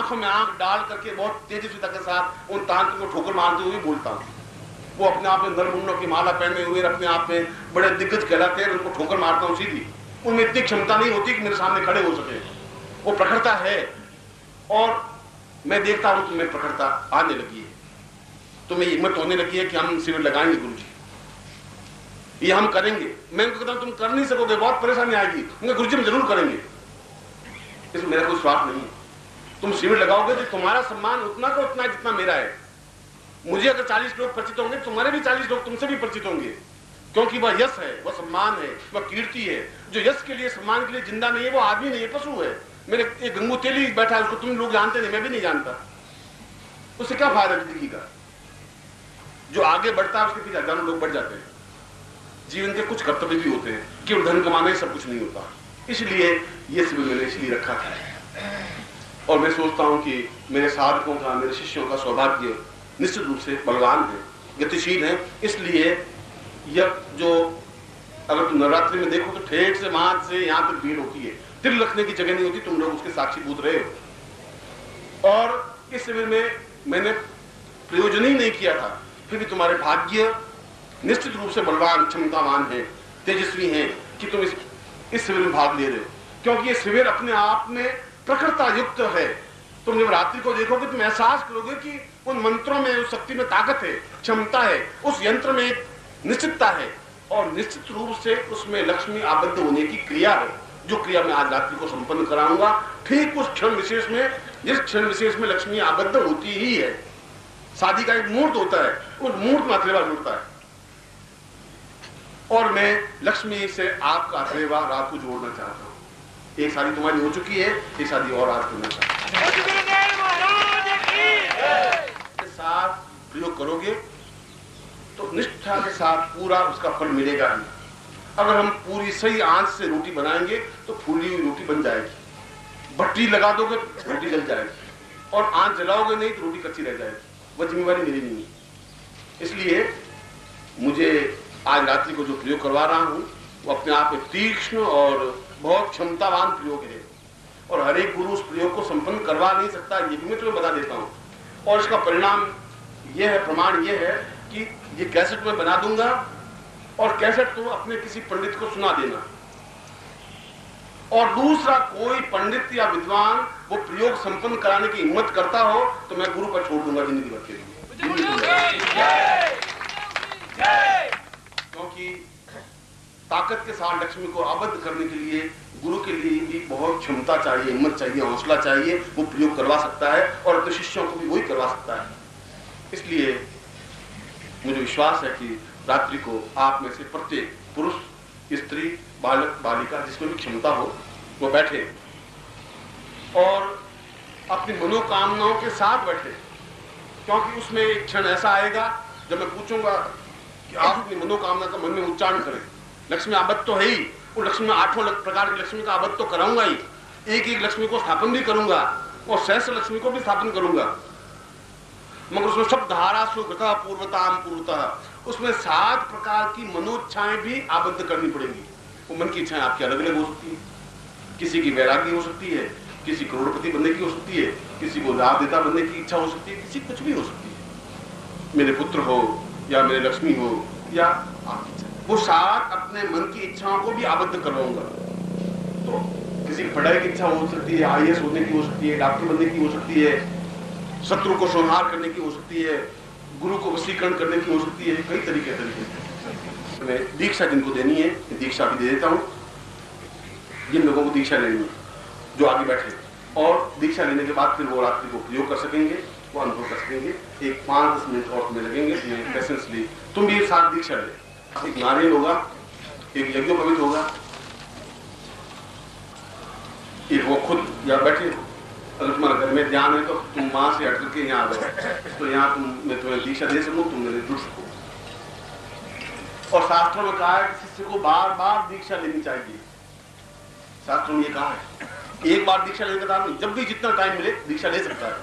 आंखों में आंख डाल करके बहुत तेजस्विता के साथ उन तांत्रिकों को ठोकर मारते हुए बोलता हूं। वो अपने आप में नरमुंडों की माला पहने हुए अपने आप में बड़े दिग्गज कहलाते हैं, उनको ठोकर मारता हूं सीधी। उनमें इतनी क्षमता नहीं होती कि मेरे सामने खड़े हो सके। वो प्रखरता है और मैं देखता हूं तुम्हें प्रखरता आने लगी है, तुम्हें हिम्मत होने लगी है कि हम शिविर लगाएंगे गुरु जी, ये हम करेंगे। मैं उनको कहता हूं तुम कर नहीं सकोगे, बहुत परेशानी आएगी। उनके गुरु जी हम जरूर करेंगे, इसमें मेरा कोई स्वार्थ नहीं है। तुम शिविर लगाओगे तो तुम्हारा सम्मान उतना का उतना जितना मेरा है। मुझे अगर 40 लोग परिचित होंगे, तुम्हारे भी 40 लोग तुमसे भी परिचित होंगे, क्योंकि वह यश है, वह सम्मान है, वह कीर्ति है। जो यश के लिए सम्मान के लिए जिंदा नहीं है वो आदमी नहीं है, पशु है। मेरे एक गंगू तेली बैठा है, उसको तुम लोग जानते नहीं, मैं भी नहीं जानता, उससे क्या फायदा जिंदगी का। जो आगे बढ़ता है उसके पीछे हजारों लोग बढ़ जाते हैं। जीवन के कुछ कर्तव्य भी होते हैं, केवल धन कमाना ही सब कुछ नहीं होता। इसलिए ये शिविर मैंने इसलिए रखा था और मैं सोचता हूं कि मेरे साधकों का, मेरे शिष्यों का सौभाग्य निश्चित रूप से बलवान है, गतिशील है। इसलिए यह जो अगर तुम नवरात्रि में देखो तो ठेठ से वहां से यहां तक भीड़ होती है, तिल रखने की जगह नहीं होती। तुम लोग उसके साक्षीभूत रहे हो। और इस शिविर में मैंने प्रयोजन ही नहीं किया था, फिर भी तुम्हारे भाग्य निश्चित रूप से बलवान, क्षमतावान है, तेजस्वी है कि तुम इस शिविर में भाग ले रहे हो, क्योंकि ये शिविर अपने आप में प्रखरता युक्त है। तुम जब रात्रि को देखोगे तुम एहसास करोगे कि उन मंत्रों में, उस शक्ति में ताकत है, क्षमता है, उस यंत्र में एक निश्चितता है और निश्चित रूप से उसमें लक्ष्मी आबद्ध होने की क्रिया है, जो क्रिया मैं आज रात्रि को संपन्न कराऊंगा। ठीक उस क्षण विशेष में, जिस क्षण विशेष में लक्ष्मी आबद्ध होती ही है। शादी का एक मुहूर्त होता है, उस मुहूर्त में अथर्वा जुड़ता है और मैं लक्ष्मी से आपका अथर्वा रात को जोड़ना चाहता हूं। एक शादी तुम्हारी हो चुकी है, एक शादी और आज करना चाहता हूं। साथ प्रयोग करोगे तो निष्ठा के साथ पूरा उसका फल मिलेगा ही। अगर हम पूरी सही आंच से रोटी बनाएंगे तो फूली हुई रोटी बन जाएगी। भट्टी लगा दोगे तो रोटी जल जाएगी और आंच जलाओगे नहीं तो रोटी कच्ची रह जाएगी। वह जिम्मेवारी मेरी नहीं है। इसलिए मुझे आज रात्रि को जो प्रयोग करवा रहा हूं वो अपने आप में तीक्ष्ण और बहुत क्षमतावान प्रयोग है और हर एक गुरु उस प्रयोग को संपन्न करवा नहीं सकता, ये भी मैं तुम्हें बता देता हूं। और इसका परिणाम यह है, प्रमाण यह है कि ये कैसेट मैं बना दूंगा और कैसेट तुम अपने किसी पंडित को सुना देना और दूसरा कोई पंडित या विद्वान वो प्रयोग संपन्न कराने की हिम्मत करता हो तो मैं गुरु पर छोड़ दूंगा जिंदगी भर के लिए। क्योंकि ताकत के साथ लक्ष्मी को आबद्ध करने के लिए गुरु के लिए भी बहुत क्षमता चाहिए, हिम्मत चाहिए, हौसला चाहिए। वो प्रयोग करवा सकता है और अपने शिष्यों को भी वही करवा सकता है। इसलिए मुझे विश्वास है कि रात्रि को आप में से प्रत्येक पुरुष, स्त्री, बालक, बालिका जिसमें भी क्षमता हो वो बैठे और अपनी मनोकामनाओं के साथ बैठे, क्योंकि उसमें एक क्षण ऐसा आएगा जब मैं पूछूंगा कि आप अपनी मनोकामना का मन में उच्चारण करें। लक्ष्मी आबद्ध तो है ही, वो लक्ष्मी में 8 प्रकार की लक्ष्मी का आबद्ध तो कराऊंगा ही, एक एक लक्ष्मी को स्थापन भी करूंगा और सहस्र लक्ष्मी को भी स्थापन करूंगा। मगर उसमें सब धारा सुगता पूर्वताम पूर्वतः उसमें 7 प्रकार की मनोइच्छाएं भी आबद्ध करनी पड़ेगी। वो मन की इच्छाएं आपकी अलग अलग हो सकती है, किसी की वैराग्य हो सकती है, किसी करोड़पति बनने की हो सकती है, किसी को लाभ देता बनने की इच्छा हो सकती है, किसी कुछ भी हो सकती है, मेरे पुत्र हो या मेरे लक्ष्मी हो या आपकी इच्छा। वो 7 अपने मन की इच्छाओं को भी आबद्ध करवाऊंगा। तो किसी की पढ़ाई की इच्छा हो सकती है, IAS होने की हो सकती है, डॉक्टर बनने की हो सकती है, शत्रु को संहार करने की हो सकती है, गुरु को वशीकरण करने की हो सकती है, कई तरीके तो मैं दीक्षा जिनको देनी है दीक्षा भी दे देता हूं। जिन लोगों को दीक्षा लेनी है जो आगे बैठे, और दीक्षा लेने के बाद फिर वो रात्रि को प्रयोग कर सकेंगे, वो अनुभव कर सकेंगे। एक 5-10 मिनट और तुम्हें लगेंगे, तुम्हें पेशेंसली तुम भी एक साथ दीक्षा ले। एक नारियल होगा, एक यज्ञोपवीत होगा, एक वो खुद यहाँ बैठे। अगर तुम्हारे घर में ध्यान है तो तुम वहां से हट करके यहाँ आ जाओ, तो यहाँ मैं तुम्हें दीक्षा दे सकूं, तुम मेरे जुड़ सको। और शास्त्रों में कहा है कि शिष्य को बार बार दीक्षा लेनी चाहिए। शास्त्रों में ये कहा है, एक बार दीक्षा लेने का तात्पर्य जब भी जितना टाइम मिले दीक्षा ले सकता है।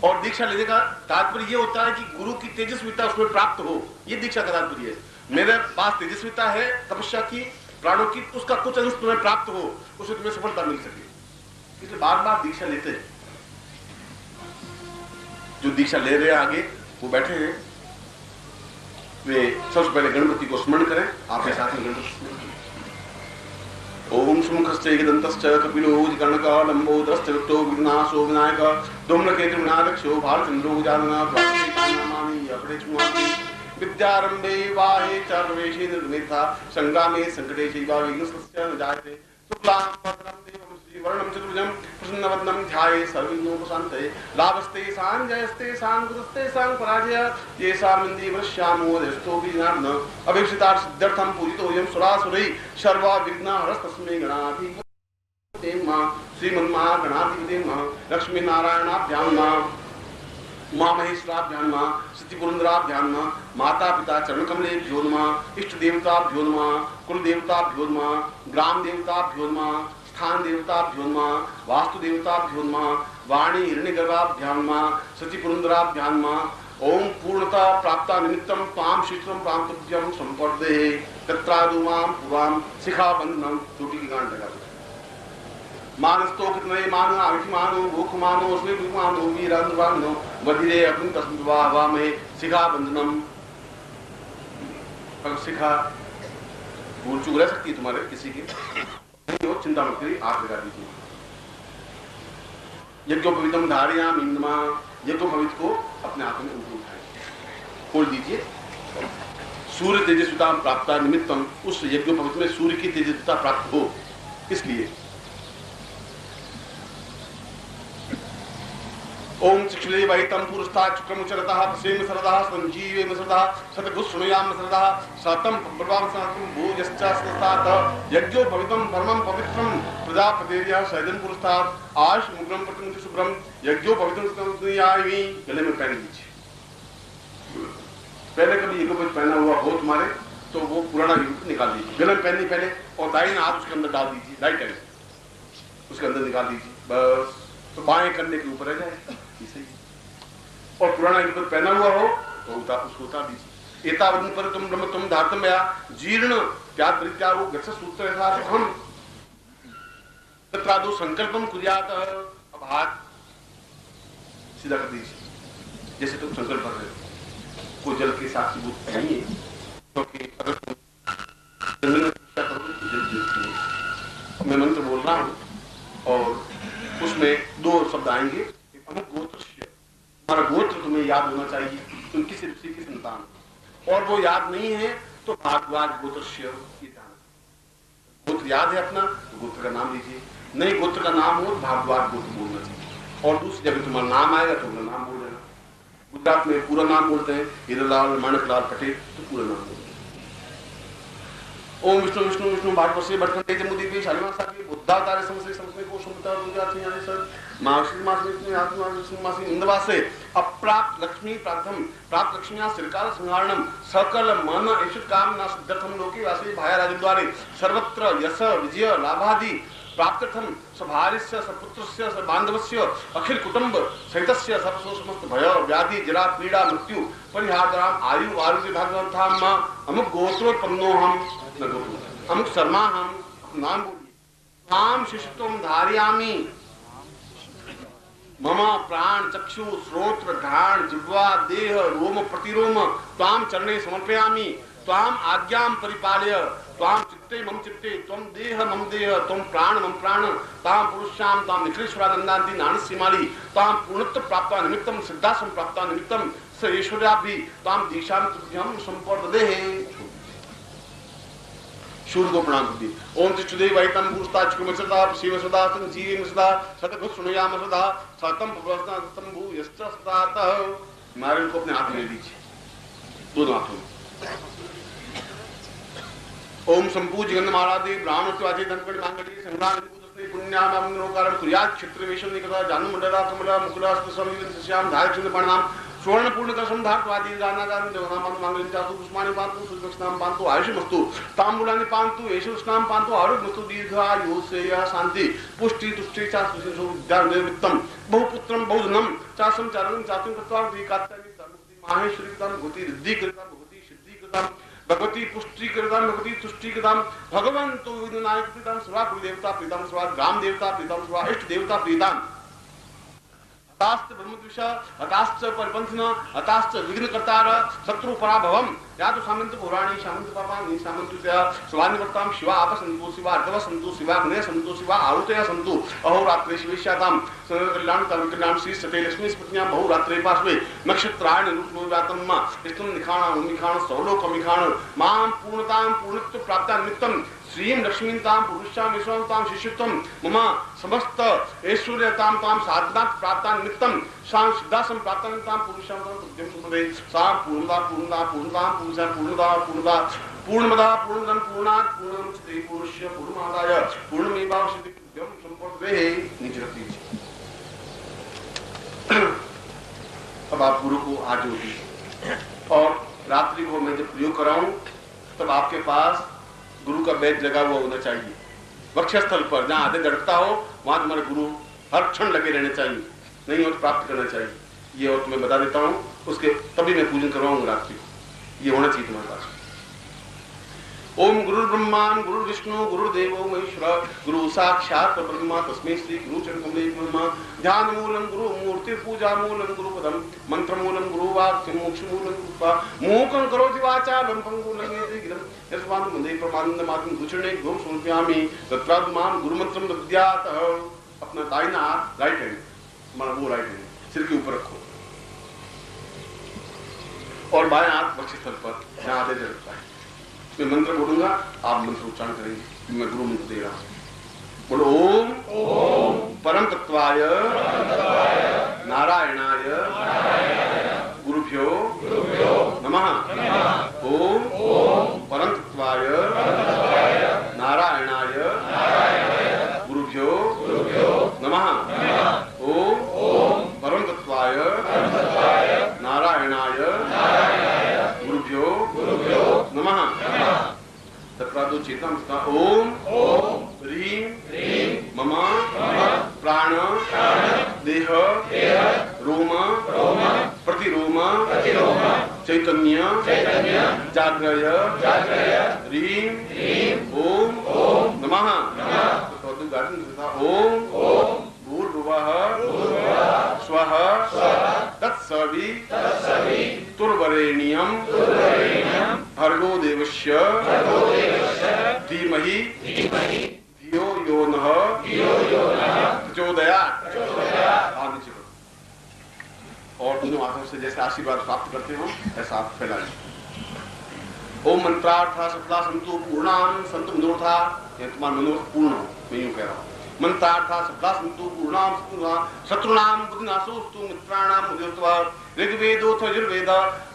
और दीक्षा लेने का तात्पर्य ये होता है कि गुरु की तेजस्विता उसमें प्राप्त हो, ये दीक्षा का तात्पर्य है। मेरे पास तेजस्विता है तपस्या की, प्राणों की, उसका कुछ अंश तुम्हें प्राप्त हो, उससे तुम्हें सफलता मिल सके, इसलिए बार बार दीक्षा लेते हैं। जो दीक्षा ले रहे हैं आगे वो बैठे हैं, वे सबसे पहले गणपति को स्मरण करें। आपके साथ में गणपति स्मरण करें। ओम सुमुखश्च एकदन्तश्च कपिलो कर्णकालम्बोदरश्च विट्टो विघ्नाशो विनायक धूम्रकेतु विनायक्षो भारचन्द्रो जाननाथ नामानि अपडेचुमानि विद्यारंभे वाहे च प्रवेशे निर्मेधा संग्रामे संकटे चैव विघ्नस्य न जायते शुक्लां वरदं देवं श्रीवर्णं चतुर्भुजं प्रसन्नवदनं ध्याये सर्वविघ्नोपशान्तये लाभस्ते सां जयस्ते सां गुरुस्ते सां पराजय येषामिन्दे वृष्यामो दयस्तो विनार्न अभीप्सितार्थ सिद्ध्यर्थं पूजितोऽयं सुरासुरैः सर्वा विघ्नहरस्तस्मै गणाधिपते नमः श्रीमन्महागणाधिपते नमः लक्ष्मीनारायणाभ्यां नमः उमामहेश्वराभ्यां नमः सिद्धिपुरन्दराभ्यां नमः माता पिता चरणकमलेभ्यो नमः इष्ट देवताभ्यो नमः कुल देवताभ्यो नमः ग्राम देवताभ्यो नमः स्थान देवताभ्यो नमः वास्तु देवताभ्यो नमः वाणी हिरण्यगर्भाभ्यां नमः सिद्धिपुरन्दराभ्यां नमः ओम पूर्णता प्राप्ता निमित्तं त्वां शीघ्रं प्राप्तव्यं संपर्दे तत्रादुमां पुरां शिखाबन्धनं टूटी की गांठ लगा मानस्तो कितने मानो आविष्मानो भूखमानो उसमें भूखमानो वीरांतवानो वधिरे अपन तस्मवा में शिखा बंधनम। अगर शिखा भूल चूक रह सकती है तुम्हारे किसी की, नहीं हो चिंता मत करिए, आग लगा दीजिए। यज्ञोपवीतम धारियाम इंद्रमा, यज्ञोपवीत को अपने हाथों में उठाए खोल दीजिए। सूर्य तेजस्विता प्राप्त निमित्तम, उस यज्ञोपवीत में सूर्य की तेजस्विता प्राप्त हो इसलिए। ओम चिक्षुले वैतम पुरस्ता चक्रमुचरतः प्रसेम सरदः संजीवेम सरदः सतगुस्सुनुयाम सरदः सतम प्रभाव सातम भोजश्च सस्तात यज्ञोपवीतम परमं पवित्रं प्रजापतेर्यः सैदन पुरस्तात् आश मुग्रम प्रतिमुख शुभ्रम यज्ञोपवीतम सुतनुयामि। गले में पहन लीजिए। पहले कभी यज्ञोपवीत पहना हुआ हो तुम्हारे तो वो पुराना यज्ञोपवीत निकाल दीजिए, गले में पहननी पहले, और दाहिना हाथ उसके अंदर डाल दीजिए, राइट हैंड उसके अंदर निकाल दीजिए बस, तो बाएं करने के ऊपर रह जाए। और पुराना यज्ञोपवीत पहना हुआ हो तो उसको उतार दीजिए। एतावदन पर तुम ब्रह्म तुम धातम या जीर्ण त्याग परित्यागो गच्छ सूत्र यथा हम तत्रादो संकल्पम कुर्यात। अब हाथ सीधा कर दीजिए जैसे तुम संकल्प कर रहे हो। कोई जल के साक्षी भूत नहीं है, क्योंकि अगर तुम जंगल में पूजा करोगे तो जल जीवती है। मैं मंत्र बोल रहा हूं और उसमें दो शब्द आएंगे, अमुक गोत्र, हमारा गोत्र तुम्हें याद होना चाहिए, तुम किस ऋषि की संतान, और वो याद नहीं है तो भागवान गोत्रश्य गोत्र याद है अपना तो गोत्र का नाम लीजिए, नहीं गोत्र का नाम हो तो भागवान गोत्र बोलना चाहिए। और दूसरी जगह तुम्हारा नाम आएगा तो अपना नाम बोल देना। गुजरात में पूरा नाम बोलते हैं हीरालाल माणकलाल पटेल, तो पूरा नाम बोलते हैं। ओम विष्णु विष्णु विष्णु भागवत भटकंडे जमुदी पे शालिमा साकी बुद्धावतारे समसे समसे को सुमता गुजरात में आने सर मार्गशीर्ष मास में आत्मा विष्णु मास इंद्रवास से अप्राप्त लक्ष्मी प्रार्थम प्राप्त लक्ष्मीया सिरकाल संहारणम सकल मन ऐश्वर्य कामना सिद्धर्थम लोके वासी भाया राजद्वारे सर्वत्र यश विजय लाभादि प्राप्त्यर्थम सभार्यस्य सपुत्रस्य सबांधवस्य अखिल कुटुंब सहितस्य सर्वसो समस्त भय व्याधि जरा पीड़ा मृत्यु परिहाराम आयु आरोग्य भागवताम अमुक गोत्रोत्पन्नो हम अमुक शर्मा हम नाम बोलिए। ताम शिष्टम धारयामि मम प्राण चक्षु श्रोत्र घ्राण जिह्वा देह रोम प्रतिरोम ताम चरणे समर्पयामि त्वाम आज्ञाम परिपालय त्वाम चित्ते मम चित्ते त्वम देह मम देह त्वम प्राण मम प्राण ताम पुरुषाम ताम निखिलेश्वरानंदांति नानसीमाली ताम पूर्णत्व प्राप्ता निमित्तम सिद्धासम प्राप्ता निमित्तम स ईश्वर्याभि ताम दीक्षाम तुभ्यं संपर्ददेः। सूर्य को प्रणाम कर दिए। ओम चिच्चुदेव वैतम पुरुषता चुकमचता शिव सदा तम जीव सदा सतगुण सुनयाम सदा सतम प्रवस्ता तंभु यश्च सदात। नारायण को अपने हाथ में ले लीजिए, दोनों हाथों में। ओम संपूज्य गंधमालादि ब्राह्मणत्वाचे धनकड़ मांगली संग्राम पुत्रस्ते पुण्यामंगलोकारम कुर्यात् क्षेत्रवेशम निकटा जानुमंडला कमला मुकुलास्त समित श्याम धायचंद प्रणाम स्वर्ण पूर्ण कसम धात्वादी गानागान देवनाम मांगलिं जातु पुष्पाणि पांतु सुजक्षनाम पांतु आयुषमस्तु तांबूलानि पांतु येषुष्णाम पांतु आरोग्यमस्तु दीर्घायु सेया शांति पुष्टि तुष्टि चा सुविद्यानिवृत्तम बहुपुत्रम बहुधनम चासम चारणं चातुं कृत्वा दीकात्यानि सर्वमुक्ति माहेश्वरी कृतं भगवती रिद्धि कृतं भगवती सिद्धि कृतं भगवती पुष्टि कृतं भगवती तुष्टि कृतं भगवन्तो विनायक प्रीतम सर्वा कुल देवता प्रीतम सर्वा ग्राम देवता प्रीतम सर्वा इष्ट देवता प्रीतम हताश्च ब्रह्मद्विष हताश्च परिपंथिन हताश्च विघ्नकर्तार शत्रु पराभवम या तो सामंत पुराणी सामंत पापानि सामंत स्वानिवर्ताम शिवा आप संतो शिवा अर्धव संतो शिवा अग्ने संतो शिवा आहुतय संतो अहोरात्रे शिवेश्याताम कल्याण कल्याण श्री सते लक्ष्मी स्मृतियां बहुरात्रे पार्श्वे नक्षत्राण रूपवातम इष्टम निखाण निखाण सौलोक मिखाण मां पूर्णतां पूर्णत्व प्राप्ता नित्यम श्रीं लक्ष्मीतां पुरुषां विश्वांतां शिष्यत्वं मम समस्त ऐश्वर्यतां तां साधना प्राप्ता नित्यं शां सिद्धासं प्राप्ता नित्यं पुरुषां तां तुभ्यं सुमदे सा पूर्णता पूर्णता पूर्णता पूर्णता पूर्णता पूर्णता पूर्णमदा पूर्णं पूर्णात् पूर्णं स्त्री पुरुष पूर्णमादाय पूर्णमेवावशिष्यते तुभ्यं संपदे नीचे रख दीजिए। अब आप गुरु को आज होगी और रात्रि को मैं जब प्रयोग कराऊं तब आपके पास गुरु का बैज लगा हुआ होना चाहिए। वक्षस्थल पर जहां आधे धड़कता हो वहां तुम्हारे गुरु हर क्षण लगे रहने चाहिए, नहीं और प्राप्त करना चाहिए। ये और तुम्हें बता देता हूं, उसके तभी मैं पूजन करवाऊंगा रात्रि को। ये होना चाहिए तुम्हारे पास। ओम गुरु ब्रह्मा गुरु विष्णु गुरु देवो महेश्वर गुरु साक्षात ब्रह्मा तस्मै श्री गुरु चरणकमले नमः। ध्यान मूलम गुरु मूर्ति पूजा मूलम गुरु पदम मंत्र मूलम गुरु वाक्य मोक्ष मूलम गुरुपा मूकं करोति वाचालं पंगुलं यते गिरं यस्मान् वन्दे परमानन्दमाद्यं गुरुचरणे गों समर्पयामि तत्राद मां गुरु मंत्रं दद्यात्। अपना दाहिना हाथ राइट हैंड, हमारा वो राइट हैंड सिर के ऊपर रखो और बाएं हाथ वक्षस्थल पर जहां आधे झड़कता है। मैं मंत्र बोलूंगा, आप मंत्र उच्चारण करेंगे। मैं गुरु मंत्र दे रहा हूं। बोलो ओम परम तत्वाय नारायणाय गुरुभ्यो नमः। ओम परम तत्वाय नारायणाय गुरुभ्यो नमः। ओम परम तत्वाय नारायणाय गुरुभ्यो नमः। तत्प्रादो चेतना ओम ह्रीं मम प्राण देह रोम प्रतिरोम चैतन्य जाग्रय ह्रीं ओम नमः। ओम भूर्भुवः स्वः तत्सवि तुर्वरेण्यं भर्गो देवस्य धीमहि धियो यो नः प्रचोदयात्। और दोनों हाथों से जैसे आशीर्वाद प्राप्त करते हो ऐसा आप फैलाएं। ओम मंत्रार्था सफला संतु पूर्णाम संतु मनोरथा। ये तुम्हारा मनोरथ पूर्ण हो, मैं यूं कह रहा हूं। मंत्रार्था सफला संतु पूर्णाम शत्रुणाम बुद्धिनाशोस्तु मित्राणाम उदयत्वा। ऋग्वेदोऽथ यजुर्वेद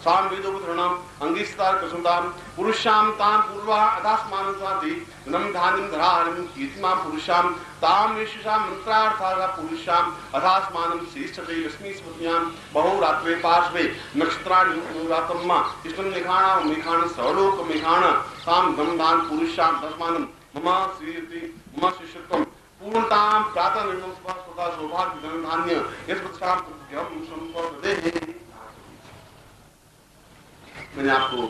सामवेदो पुत्राणाम अंगिस्तार कृष्णताम पुरुषाम ताम पूर्वा अदास्मानं स्वाति नम धानिं धराहरिं कीर्तिमां पुरुषाम ताम विशेषां मंत्रार्थाः पुरुषाम अदास्मानं श्रेष्ठते लक्ष्मी स्मृतियां बहुरात्रे पार्श्वे नक्षत्राणि रातम्मा इष्टं निखाणा मेखाण सर्वलोक मेखाण ताम धमधान पुरुषां तस्मानं मम श्रीति मम शिष्यत्वं पूर्णतां प्रातः निर्मल स्वता सौभाग्य धन धान्य इस प्रकार तुभ्यं संपदे। मैंने आपको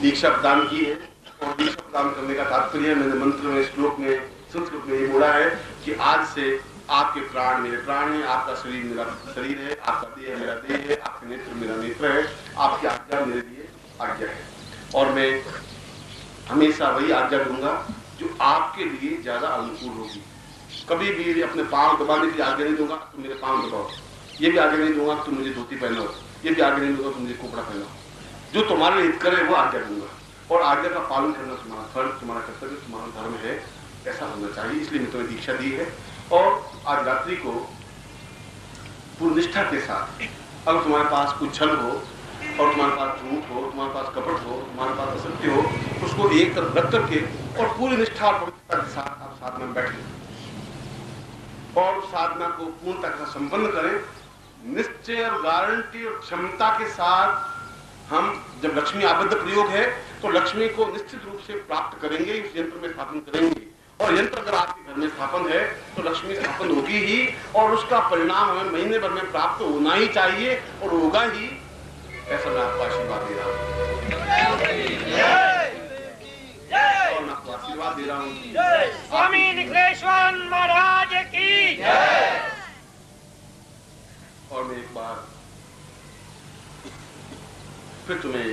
दीक्षा प्रदान की है और दीक्षा प्रदान करने का तात्पर्य मैंने मंत्र में श्लोक में संस्कृत में ये बोला है कि आज से आपके प्राण मेरे प्राण है, आपका शरीर मेरा शरीर है, आपका देह मेरा देह है, आपके नेत्र मेरा नेत्र है, आपकी आज्ञा मेरे लिए आज्ञा है। और मैं हमेशा वही आज्ञा दूंगा जो आपके लिए ज्यादा अनुकूल होगी। कभी भी अपने पांव दबाने की आज्ञा नहीं दूंगा तो मेरे पांव दबाओ, ये भी आज्ञा नहीं दूंगा तो मुझे धोती पहनाओ, ये भी आज्ञा नहीं दूंगा तो मुझे कपड़ा पहनाओ। जो तुम्हारे हित करे वो आज्ञा दूंगा और आज्ञा का पालन करना तुम्हारा फर्ज, तुम्हारा कर्तव्य, तुम्हारा धर्म है, ऐसा होना चाहिए। इसलिए मैं तुम्हें दीक्षा दी है। और आज रात्रि को पूर्ण निष्ठा के साथ, अगर तुम्हारे पास कुछ छल हो और तुम्हारे पास झूठ हो, तुम्हारे पास कपट हो, तुम्हारे पास असत्य हो, उसको एक तरफ रख करके और पूरी निष्ठा और पवित्रता के साथ आप साधना में बैठे और उस साधना को पूर्णता के साथ संपन्न करें। निश्चय और गारंटी और क्षमता के साथ हम जब लक्ष्मी आबद्ध प्रयोग है तो लक्ष्मी को निश्चित रूप से प्राप्त करेंगे, इस यंत्र में स्थापन करेंगे। और यंत्र अगर आपके घर में स्थापन है तो लक्ष्मी स्थापन होगी ही और उसका परिणाम हमें महीने भर में प्राप्त होना ही चाहिए और होगा ही, ऐसा मैं आपको आशीर्वाद दे रहा हूँ। और मैं आपको आशीर्वाद दे रहा हूँ। स्वामी निखिलेश्वर महाराज की जय। फिर तुम्हें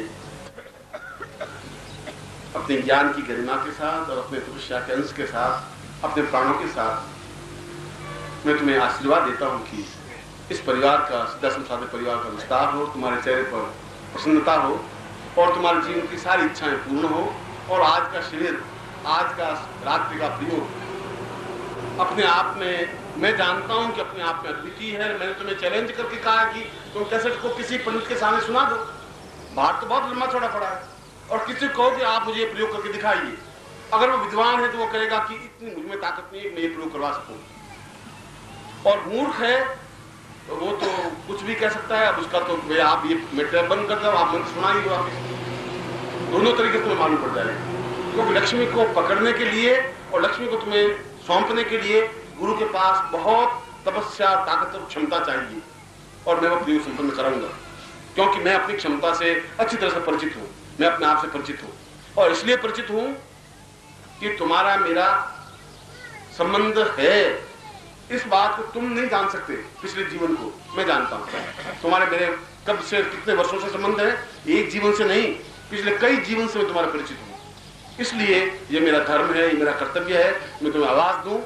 अपने ज्ञान की गरिमा के साथ और अपने तपस्या के अंश के साथ, अपने प्राणों के साथ मैं तुम्हें आशीर्वाद देता हूं कि इस परिवार का, सिद्धा संसाधन परिवार का विस्तार हो, तुम्हारे चेहरे पर प्रसन्नता हो और तुम्हारे जीवन की सारी इच्छाएं पूर्ण हो। और आज का शिविर, आज का रात्रि का प्रयोग अपने आप में, मैं जानता हूं कि अपने आप में अद्वितीय है। मैंने तुम्हें चैलेंज करके कहा कि तुम कैसेट को किसी पंडित के सामने सुना दो, बाहर तो बहुत लंबा चौड़ा पड़ा है, और किसी को कहो कि आप मुझे प्रयोग करके दिखाइए। अगर वो विद्वान है तो वो कहेगा कि इतनी मुझ में ताकत नहीं है कि मैं ये प्रयोग करवा सकूं, और मूर्ख है तो वो तो कुछ भी कह सकता है। अब उसका तो भाई आप ये मेटर बंद कर दो, आप मंत्र सुनाइए वापिस। दोनों तरीके तुम्हें मालूम पड़ जाएगा। क्योंकि लक्ष्मी को पकड़ने के लिए और लक्ष्मी को तुम्हें सौंपने के लिए गुरु के पास बहुत तपस्या, ताकत और क्षमता चाहिए, और मैं वो प्रयोग संपन्न कराऊंगा क्योंकि मैं अपनी क्षमता से अच्छी तरह से परिचित हूं, मैं अपने आप से परिचित हूं। और इसलिए परिचित हूं कि तुम्हारा मेरा संबंध है, इस बात को तुम नहीं जान सकते। पिछले जीवन को मैं जानता हूं, तुम्हारे मेरे कब से, कितने वर्षों से संबंध है, एक जीवन से नहीं, पिछले कई जीवन से मैं तुम्हारा परिचित हूं। इसलिए ये मेरा धर्म है, ये मेरा कर्तव्य है, मैं तुम्हें आवाज दूं,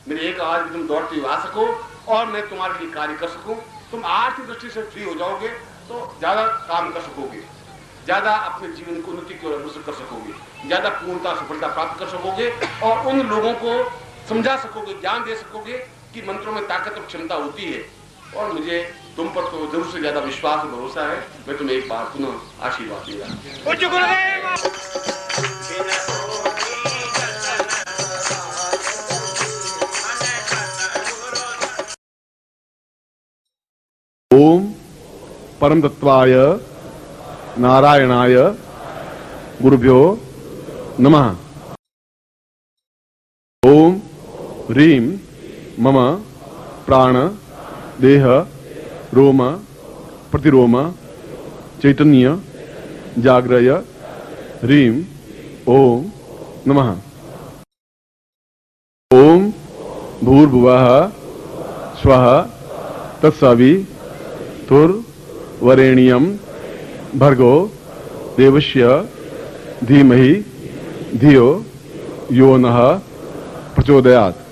मेरी एक आवाज तुम दौड़ते हुए आ सको और मैं तुम्हारे लिए कार्य कर सकूं। तुम आर्थिक दृष्टि से फ्री हो जाओगे तो ज्यादा काम कर सकोगे, ज्यादा अपने जीवन को उन्नति की ओर अग्रसर कर सकोगे, ज्यादा पूर्णता, सफलता प्राप्त कर सकोगे और उन लोगों को समझा सकोगे, ज्ञान दे सकोगे कि मंत्रों में ताकत और क्षमता होती है। और मुझे तुम पर तो जरूर से ज्यादा विश्वास और भरोसा है। मैं तुम्हें एक बार पुनः आशीर्वाद दे रहा हूं। ओम परम तत्वाय नारायणाय गुरुभ्यो नमः। ओम ह्रीं मम प्राण देह रोम प्रतिरोम चैतन्य जाग्रय ह्रीं ओम नमः। ओम भूर्भुवः स्वः तत्सवितुर्वरेण्यं भर्गो देवस्य धीमहि धियो यो नः प्रचोदयात्।